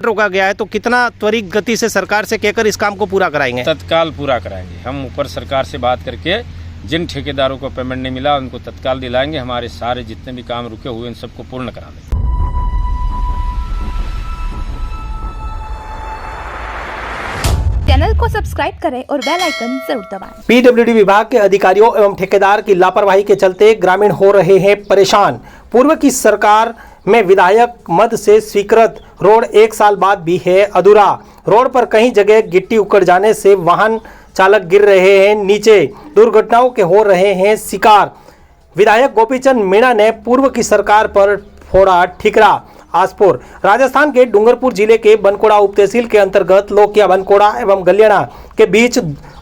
रोका गया है, तो कितना त्वरित गति से सरकार से कहकर इस काम को पूरा कराएंगे? तत्काल पूरा कराएंगे। हम ऊपर सरकार से बात करके जिन ठेकेदारों को पेमेंट नहीं मिला उनको तत्काल दिलाएंगे। हमारे सारे जितने भी काम रुके हुए इन सबको पूर्ण करा देंगे। चैनल को सब्सक्राइब करें और बेल आइकन जरूर दबाएं। पीडब्ल्यूडी विभाग के अधिकारियों एवं ठेकेदार की लापरवाही के चलते ग्रामीण हो रहे हैं परेशान। पूर्व की सरकार में विधायक मद से स्वीकृत रोड 1 साल बाद भी है अधूरा। रोड पर कई जगह गिट्टी उखड़ जाने से वाहन चालक गिर रहे हैं नीचे, दुर्घटनाओं के हो रहे हैं शिकार। विधायक गोपीचंद मीणा ने पूर्व की सरकार पर फोड़ा ठिकरा। आसपुर राजस्थान के डूंगरपुर जिले के बनकोड़ा उप तहसील के अंतर्गत लोकिया बनकोड़ा एवं गलियाना के बीच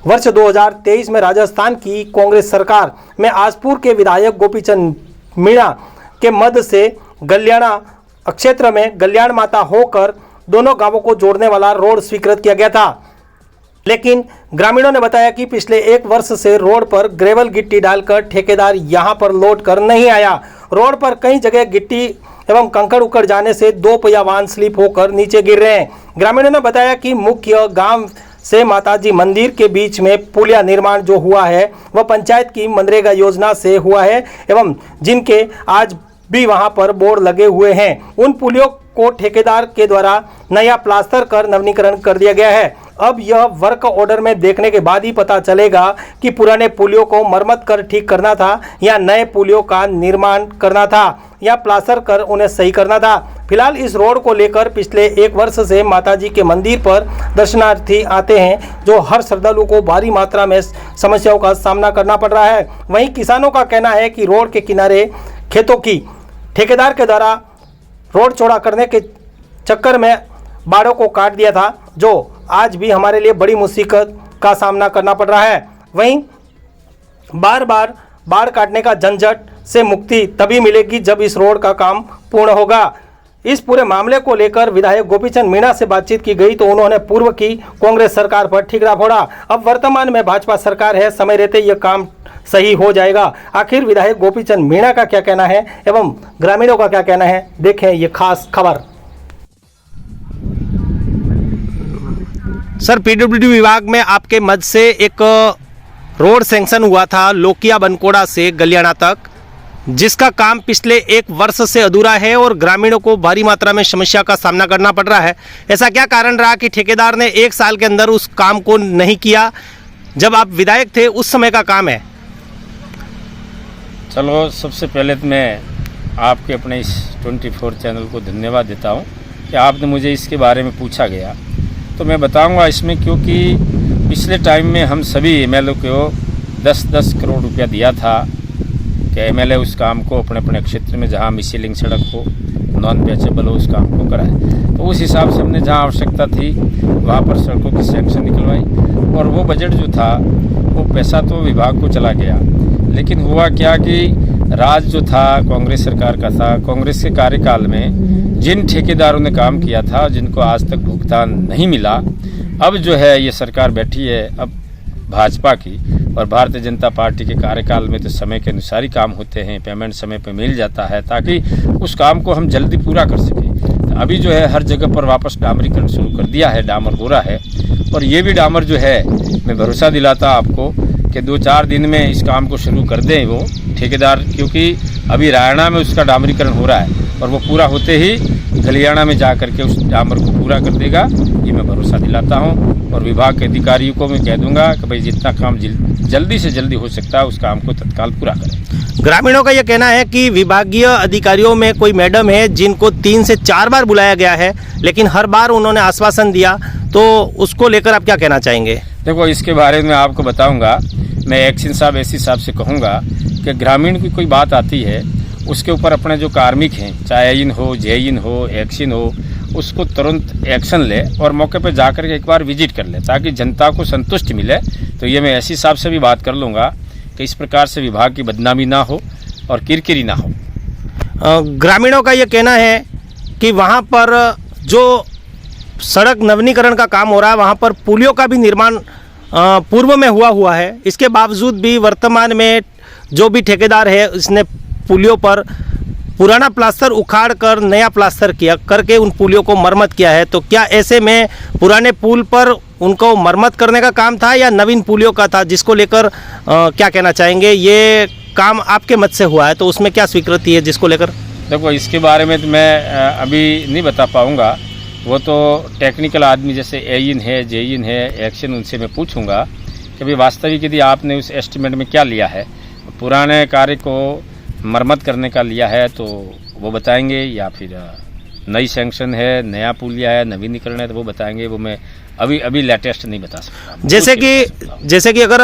वर्ष 2023 में राजस्थान की कांग्रेस सरकार में आसपुर के विधायक गोपीचंद मीणा के मद से गलियाना क्षेत्र में गल्याण माता होकर दोनों गांवों को जोड़ने वाला रोड स्वीकृत किया गया था, लेकिन ग्रामीणों ने बताया कि पिछले 1 वर्ष से रोड पर ग्रेवल गिट्टी डालकर ठेकेदार यहां पर लौट कर नहीं आया। रोड पर कई जगह गिट्टी एवं कंकड़ उखड़ जाने से 2 पहिया वाहन स्लिप होकर नीचे गिर रहे हैं। ग्रामीणों ने बताया कि मुख्य गांव से माताजी मंदिर के बीच में पुलिया निर्माण जो हुआ है वह पंचायत की मनरेगा योजना से हुआ है एवं जिनके आज भी वहां पर बोर्ड लगे हुए हैं। उन पुलियों को ठेकेदार के द्वारा नया प्लास्टर कर नवीनीकरण कर दिया गया है। अब यह वर्क ऑर्डर में देखने के बाद ही पता चलेगा कि पुराने पुलियों को मरम्मत कर ठीक करना था या नए पुलियों का निर्माण करना था या प्लास्टर कर उन्हें सही करना था। फिलहाल इस रोड को लेकर पिछले 1 वर्ष से माताजी के मंदिर पर दर्शनार्थी आते हैं, जो हर श्रद्धालु को भारी मात्रा में समस्याओं का सामना करना पड़ रहा है। वहीं किसानों का कहना है कि रोड के किनारे खेतों की ठेकेदार के द्वारा रोड चौड़ा करने के चक्कर में बाड़ों को काट दिया था, जो आज भी हमारे लिए बड़ी मुसीबत का सामना करना पड़ रहा है। वहीं बार बार बाड़ काटने का झंझट से मुक्ति तभी मिलेगी जब इस रोड का काम पूर्ण होगा। इस पूरे मामले को लेकर विधायक गोपीचंद मीणा से बातचीत की गई तो उन्होंने पूर्व की कांग्रेस सरकार पर ठिकरा फोड़ा। अब वर्तमान में भाजपा सरकार है, समय रहते यह काम सही हो जाएगा। आखिर विधायक गोपीचंद मीणा का क्या कहना है एवं ग्रामीणों का क्या कहना है, देखें ये खास खबर। सर, पीडब्ल्यूडी विभाग में आपके मद से एक रोड सैंक्शन हुआ था लोकिया बनकोड़ा से गलियाना तक, जिसका काम पिछले 1 वर्ष से अधूरा है और ग्रामीणों को भारी मात्रा में समस्या का सामना करना पड़ रहा है। ऐसा क्या कारण रहा कि ठेकेदार ने 1 साल के अंदर उस काम को नहीं किया? जब आप विधायक थे उस समय का काम है। चलो, सबसे पहले तो मैं आपके अपने इस 24 चैनल को धन्यवाद देता हूं कि आपने मुझे इसके बारे में पूछा गया। तो मैं बताऊंगा इसमें, क्योंकि पिछले टाइम में हम सभी एमएलए को 10-10 करोड़ रुपया दिया था कि एमएलए उस काम को अपने अपने क्षेत्र में जहां मिसी लिंक सड़क हो, नॉन पैचेबल हो, उस काम को कराए। तो उस हिसाब से हमने जहां आवश्यकता थी वहां पर सड़कों की सैंक्शन निकलवाई और वो बजट जो था वो पैसा तो विभाग को चला गया। लेकिन हुआ क्या कि राज जो था कांग्रेस सरकार का था, कांग्रेस के कार्यकाल में जिन ठेकेदारों ने काम किया था जिनको आज तक भुगतान नहीं मिला, अब जो है ये सरकार बैठी है अब भाजपा की और भारतीय जनता पार्टी के कार्यकाल में तो समय के अनुसार ही काम होते हैं, पेमेंट समय पे मिल जाता है ताकि उस काम को हम जल्दी पूरा कर सकें। तो अभी जो है हर जगह पर वापस डामरीकरण शुरू कर दिया है, डामर हो रहा है और ये भी डामर जो है मैं भरोसा दिलाता आपको कि 2-4 दिन में इस काम को शुरू कर दें वो ठेकेदार, क्योंकि अभी रायना में उसका डामरीकरण हो रहा है और वो पूरा होते ही गलियाना में जा करके उस डामर को पूरा कर देगा, ये मैं भरोसा दिलाता हूँ। और विभाग के अधिकारियों को मैं कह दूंगा कि भाई जितना काम जल्दी से जल्दी हो सकता है उस काम को तत्काल पूरा करें। ग्रामीणों का यह कहना है कि विभागीय अधिकारियों में कोई मैडम है जिनको 3 से 4 बार बुलाया गया है, लेकिन हर बार उन्होंने आश्वासन दिया, तो उसको लेकर आप क्या कहना चाहेंगे? देखो, इसके बारे में आपको बताऊंगा। मैं एक्शन साहब एसी साहब से कहूँगा कि ग्रामीण की कोई बात आती है उसके ऊपर अपने जो कार्मिक हैं, चाहे इन हो, जेइन हो, एक्शन हो, उसको तुरंत एक्शन ले और मौके पर जाकर के एक बार विजिट कर ले ताकि जनता को संतुष्टि मिले। तो ये मैं एसी साहब से भी बात कर लूँगा कि इस प्रकार से विभाग की बदनामी ना हो और किरकिरी ना हो। ग्रामीणों का ये कहना है कि वहाँ पर जो सड़क नवीनीकरण का काम हो रहा है वहाँ पर पुलियों का भी निर्माण पूर्व में हुआ है, इसके बावजूद भी वर्तमान में जो भी ठेकेदार है इसने पुलियों पर पुराना प्लास्टर उखाड़ कर नया प्लास्टर किया करके उन पुलियों को मरम्मत किया है, तो क्या ऐसे में पुराने पुल पर उनको मरम्मत करने का काम था या नवीन पुलियों का था, जिसको लेकर क्या कहना चाहेंगे? ये काम आपके मत से हुआ है तो उसमें क्या स्वीकृति है जिसको लेकर? देखो, इसके बारे में तो मैं अभी नहीं बता पाऊँगा। वो तो टेक्निकल आदमी जैसे एइन है, जेइन है, एक्शन, उनसे मैं पूछूंगा कि भाई वास्तविक यदि आपने उस एस्टिमेट में क्या लिया है, पुराने कार्य को मरम्मत करने का लिया है तो वो बताएंगे, या फिर नई सैंक्शन है, नया पुलिया है, नवीनीकरण है तो वो बताएंगे। वो मैं अभी लेटेस्ट नहीं बता सकता। जैसे कि अगर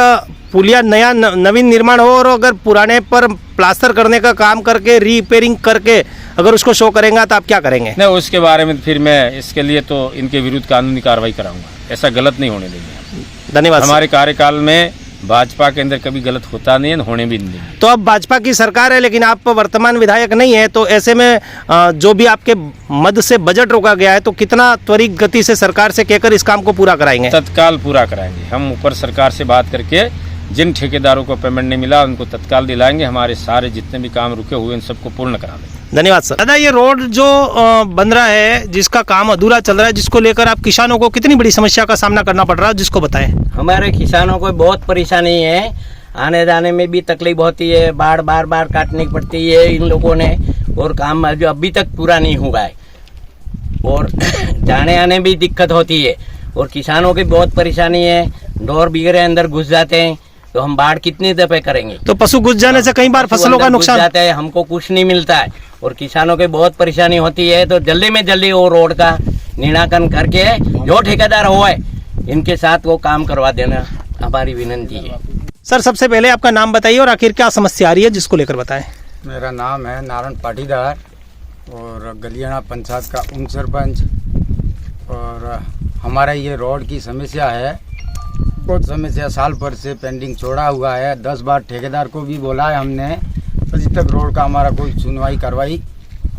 पुलिया नया नवीन निर्माण हो और अगर पुराने पर प्लास्टर करने का काम करके रिपेयरिंग करके अगर उसको शो करेंगे तो आप क्या करेंगे? नहीं, उसके बारे में फिर मैं इसके लिए तो इनके विरुद्ध कानूनी कार्रवाई कराऊंगा। ऐसा गलत नहीं होने देंगे। धन्यवाद। हमारे कार्यकाल में भाजपा के अंदर कभी गलत होता नहीं है, होने भी नहीं। तो अब भाजपा की सरकार है लेकिन आप वर्तमान विधायक नहीं है, तो ऐसे में जो भी आपके मद से बजट रोका गया है तो कितना त्वरित गति से सरकार से कहकर इस काम को पूरा कराएंगे? तत्काल पूरा कराएंगे। हम ऊपर सरकार से बात करके जिन ठेकेदारों को पेमेंट नहीं मिला उनको तत्काल दिलाएंगे। हमारे सारे जितने भी काम रुके हुए उन सबको पूर्ण करा देंगे। धन्यवाद सर। दादा, ये रोड जो बन रहा है, जिसका काम अधूरा चल रहा है, जिसको लेकर आप किसानों को कितनी बड़ी समस्या का सामना करना पड़ रहा है, जिसको बताएं। हमारे किसानों को बहुत परेशानी है, आने जाने में भी तकलीफ होती है, बाढ़ बार काटनी पड़ती है इन लोगों ने, और काम जो अभी तक पूरा नहीं हुआ है, और जाने आने भी दिक्कत होती है, और किसानों की बहुत परेशानी है। डोर बिगड़े अंदर घुस जाते हैं तो हम बाढ़ कितनी दफे करेंगे? तो पशु घुस जाने से कई बार फसलों का नुकसान जाता है, हमको कुछ नहीं मिलता है, और किसानों की बहुत परेशानी होती है। तो जल्दी में जल्दी वो रोड का निर्णायक करके जो ठेकेदार हुआ है इनके साथ वो काम करवा देना हमारी विनती है। सर, सबसे पहले आपका नाम बताइए और आखिर क्या समस्या आ रही है जिसको लेकर बताएं। मेरा नाम है नारायण पाटीदार और गलियाना पंचायत का उप सरपंच। और हमारा ये रोड की समस्या है, बहुत समस्या साल भर से पेंडिंग छोड़ा हुआ है। 10 बार ठेकेदार को भी बोला है हमने, अभी तक रोड का हमारा कोई सुनवाई कार्रवाई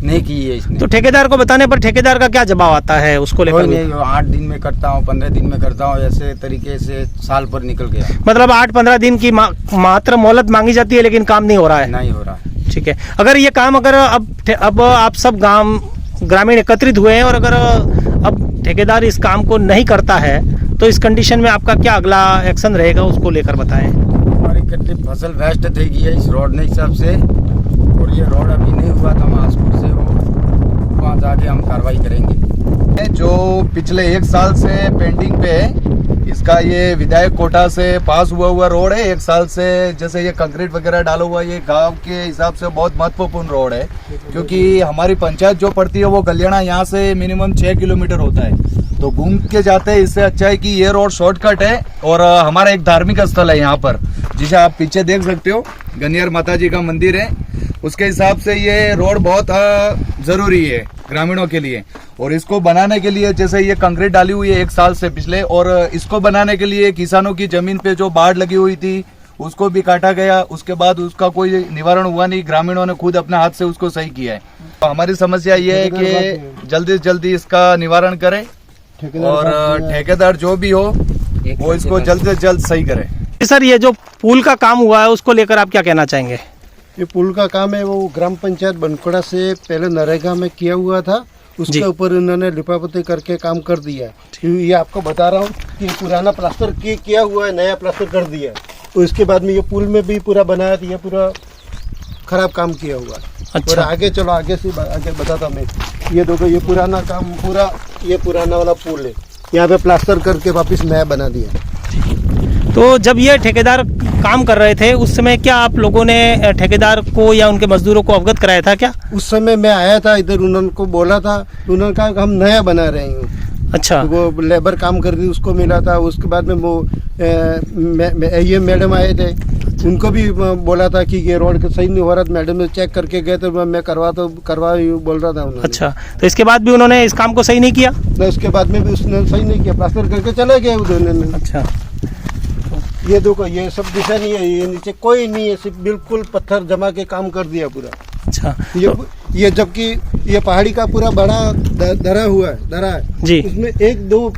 नहीं की है इसने। तो ठेकेदार को बताने पर ठेकेदार का क्या जवाब आता है उसको लेकर? नहीं, 8 दिन में करता हूँ, 15 दिन में करता हूँ, ऐसे तरीके से साल भर निकल गया। मतलब 8-15 दिन की मात्र मोहलत मांगी जाती है लेकिन काम नहीं हो रहा है? नहीं हो रहा है। ठीक है। अगर ये काम अगर अब आप सब ग्रामीण एकत्रित हुए हैं और अगर अब ठेकेदार इस काम को नहीं करता है तो इस कंडीशन में आपका क्या अगला एक्शन रहेगा, उसको लेकर बताएं। हमारी कट्टी फसल वेस्ट थे गई है इस रोड ने हिसाब से, और ये रोड अभी नहीं हुआ था महासपुर से, वो वहाँ जाके हम कार्रवाई करेंगे। जो पिछले 1 साल से पेंडिंग पे है, इसका ये विधायक कोटा से पास हुआ रोड है। 1 साल से जैसे ये कंक्रीट वगैरह डाला हुआ, ये गांव के हिसाब से बहुत महत्वपूर्ण रोड है, क्योंकि हमारी पंचायत जो पड़ती है वो गलियाना यहाँ से मिनिमम 6 किलोमीटर होता है, तो घूम के जाते हैं। इससे अच्छा है कि ये रोड शॉर्टकट है, और हमारा एक धार्मिक स्थल है यहाँ पर, जिसे आप पीछे देख सकते हो, गनियार माता जी का मंदिर है। उसके हिसाब से ये रोड बहुत जरूरी है ग्रामीणों के लिए, और इसको बनाने के लिए जैसे ये कंक्रीट डाली हुई है 1 साल से पिछले, और इसको बनाने के लिए किसानों की जमीन पे जो बाढ़ लगी हुई थी उसको भी काटा गया। उसके बाद उसका कोई निवारण हुआ नहीं, ग्रामीणों ने खुद अपने हाथ से उसको सही किया है। तो हमारी समस्या ये है कि जल्दी से जल्दी इसका निवारण करें, और ठेकेदार जो भी हो वो इसको जल्द से जल्द सही करे। सर, ये जो पुल का काम हुआ है उसको लेकर आप क्या कहना चाहेंगे? ये पुल का काम है वो ग्राम पंचायत बनकोड़ा से पहले नरेगा में किया हुआ था, उसके ऊपर इन्होंने लिपापोती करके काम कर दिया है। ये आपको बता रहा हूँ कि पुराना प्लास्टर किया हुआ है, नया प्लास्टर कर दिया है, और इसके बाद में ये पुल में भी पूरा बनाया था, ये पूरा खराब काम किया हुआ है। अच्छा। और आगे चलो, आगे से आगे बताता मैं। ये देखो, ये पुराना काम पूरा, ये पुराना वाला पुल है, यहाँ पे प्लास्टर करके वापस नया बना दिया। तो जब ये ठेकेदार काम कर रहे थे उस समय क्या आप लोगों ने ठेकेदार को या उनके मजदूरों को अवगत कराया था क्या? उस समय मैं आया था इधर, उन्होंने को बोला था, उन्होंने कहा कि हम नया बना रहे हैं। अच्छा। तो वो लेबर काम कर रही उसको मिला था। उसके बाद में वो ये मैडम आए थे, उनको भी बोला था कि ये रोड सही नहीं हो रहा, मैडम ने चेक करके गए तो मैं करवा बोल रहा था उन्होंने। अच्छा, तो इसके बाद भी उन्होंने इस काम को सही नहीं किया? उसके बाद में भी उसने सही नहीं किया, प्लास्टर करके चले गए उन्होंने। अच्छा। ये देखो, ये सब दिशा नहीं है, ये नीचे कोई नहीं है, सिर्फ बिल्कुल पत्थर जमा के काम कर दिया पूरा। अच्छा। ये जबकि ये पहाड़ी का पूरा बड़ा दरा है जी, उसमें 1-2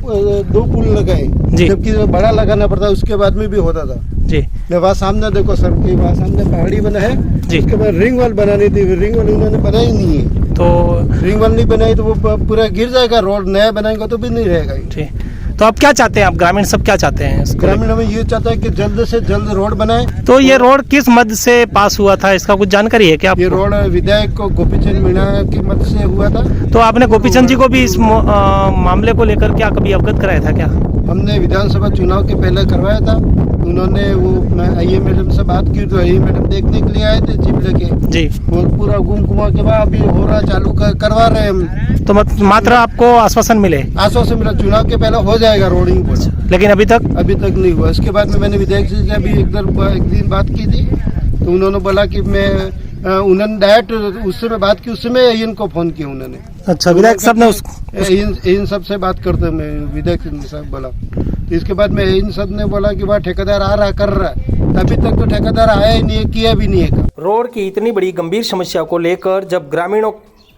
पुल लगाए, जबकि बड़ा लगाना पड़ता उसके बाद में भी होता था जी। वहाँ सामने देखो सर के वहाँ सामने पहाड़ी बना है जी। उसके बाद रिंग वॉल बनानी थी, रिंग वॉल उन्होंने बनाई नहीं है। तो रिंग वॉल नहीं बनाई तो वो पूरा गिर जाएगा, रोड नया बनाएंगे तो भी नहीं रहेगा ये। ठीक, तो आप क्या चाहते हैं, आप ग्रामीण सब क्या चाहते हैं इसको लेकर? ग्रामीण हमें ये चाहता है कि जल्द से जल्द रोड बनाए। तो ये रोड किस मद से पास हुआ था, इसका कुछ जानकारी है क्या ये आपको? रोड विधायक को गोपीचंद मीणा की मत से हुआ था। तो आपने गोपीचंद जी को भी इस मामले को लेकर क्या कभी अवगत कराया था क्या? हमने विधानसभा चुनाव के पहले करवाया था, उन्होंने वो आईए मैडम से बात की तो आईए मैडम देखने के लिए आए थे जीप लेके जी। और पूरा घूम घुमा के बाद अभी हो रहा चालू करवा रहे हैं हम। तो मात्र आपको आश्वासन मिले, आश्वासन मिला चुनाव के पहले हो जाएगा रोडिंग बोला, लेकिन अभी तक नहीं हुआ। इसके बाद में मैंने विधायक जी से अभी एक दिन बात की थी तो उन्होंने बोला कि मैं उन्होंने डायरेक्ट उससे मैं बात की, उससे मैं इनको फोन किया उन्होंने। अच्छा, विधायक साहब ने इन सब से बात करते मैं विधायक साहब बोला। इसके बाद में इन सब ने बोला कि वह ठेकेदार आ रहा कर रहा है, अभी तक तो ठेकेदार आया ही नहीं है, किया भी नहीं है। रोड की इतनी बड़ी गंभीर समस्या को लेकर जब ग्रामीणों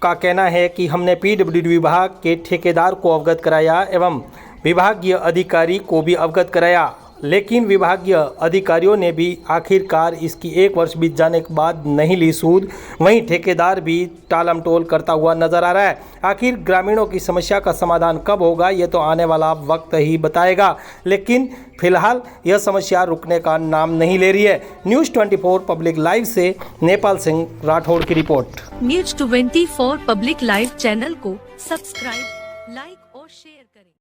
का कहना है कि हमने पीडब्ल्यूडी विभाग के ठेकेदार को अवगत कराया एवं विभागीय अधिकारी को भी अवगत कराया, लेकिन विभागीय अधिकारियों ने भी आखिरकार इसकी 1 वर्ष बीत जाने के बाद नहीं ली सूद, वहीं ठेकेदार भी टालमटोल करता हुआ नजर आ रहा है। आखिर ग्रामीणों की समस्या का समाधान कब होगा ये तो आने वाला वक्त ही बताएगा, लेकिन फिलहाल यह समस्या रुकने का नाम नहीं ले रही है। न्यूज़ 24 पब्लिक लाइव से नेपाल सिंह राठौड़ की report. News 24 public live channel को सब्सक्राइब, लाइक